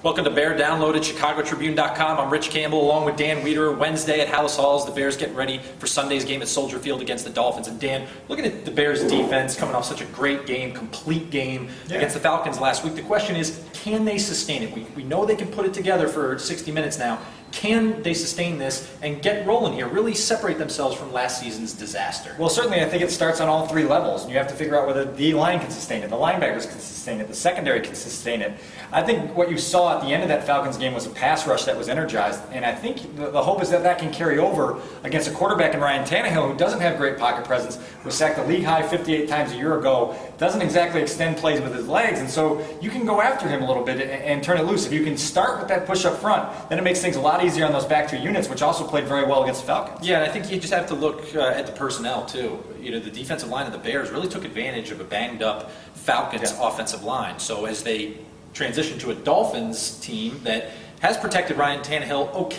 Welcome to Bear Download at ChicagoTribune.com. I'm Rich Campbell along with Dan Wiederer. Wednesday at Halas Hall, the Bears getting ready for Sunday's game at Soldier Field against the Dolphins. And Dan, looking at the Bears defense coming off such a great game, complete game against the Falcons last week, the question is, can they sustain it? We know they can put it together for 60 minutes now. Can they sustain this and get rolling here, really separate themselves from last season's disaster? Well, certainly I think it starts on all three levels, and you have to figure out whether the line can sustain it, the linebackers can sustain it, the secondary can sustain it. I think what you saw at the end of that Falcons game was a pass rush that was energized, and I think the hope is that that can carry over against a quarterback in Ryan Tannehill who doesn't have great pocket presence, was sacked a league high 58 times a year ago, doesn't exactly extend plays with his legs, and so you can go after him a little bit and turn it loose. If you can start with that push up front, then it makes things a lot easier on those back two units, which also played very well against the Falcons. Yeah, and I think you just have to look at the personnel too. You know, the defensive line of the Bears really took advantage of a banged up Falcons offensive line. So as they transition to a Dolphins team that has protected Ryan Tannehill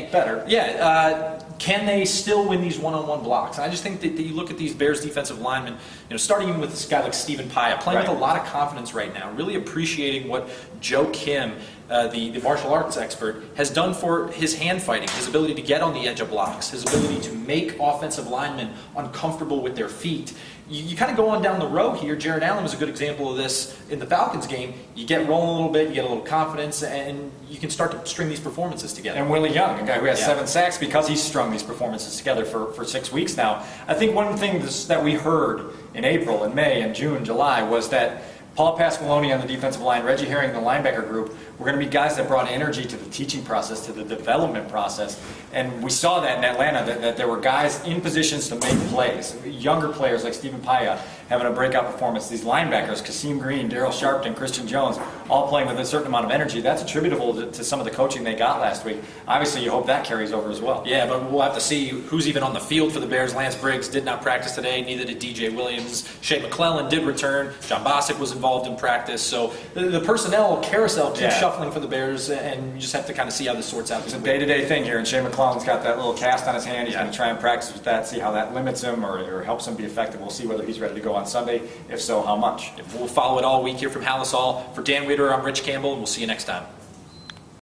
better. Yeah, can they still win these one-on-one blocks? And I just think that you look at these Bears defensive linemen, starting with this guy like Stephen Paya, playing with a lot of confidence right now, really appreciating what Joe Kim, the martial arts expert, has done for his hand fighting, his ability to get on the edge of blocks, his ability to make offensive linemen uncomfortable with their feet. You kind of go on down the row here. Jared Allen was a good example of this in the Falcons game. You get rolling a little bit, you get a little confidence, and you can start to string these performances together. And Willie Young, a guy who has 7 sacks because he's strung these performances together for 6 weeks now. I think one thing that we heard in April and May and June, July was that Paul Pasqualoni on the defensive line, Reggie Herring, the linebacker group, were going to be guys that brought energy to the teaching process, to the development process. And we saw that in Atlanta, that there were guys in positions to make plays. Younger players like Stephen Paya having a breakout performance. These linebackers, Kasim Green, Daryl Sharpton, Christian Jones, all playing with a certain amount of energy. That's attributable to some of the coaching they got last week. Obviously, you hope that carries over as well. Yeah, but we'll have to see who's even on the field for the Bears. Lance Briggs did not practice today, neither did DJ Williams. Shea McClellan did return. John Bostic was involved in practice. So the personnel carousel keeps shuffling for the Bears, and you just have to kind of see how this sorts out. It's a day-to-day thing here, and Shea McClellan's got that little cast on his hand. He's going to try and practice with that, see how that limits him or helps him be effective. We'll see whether he's ready to go on Sunday. If so, how much? We'll follow it all week here from Halas Hall. For Dan Wiederer, I'm Rich Campbell, and we'll see you next time.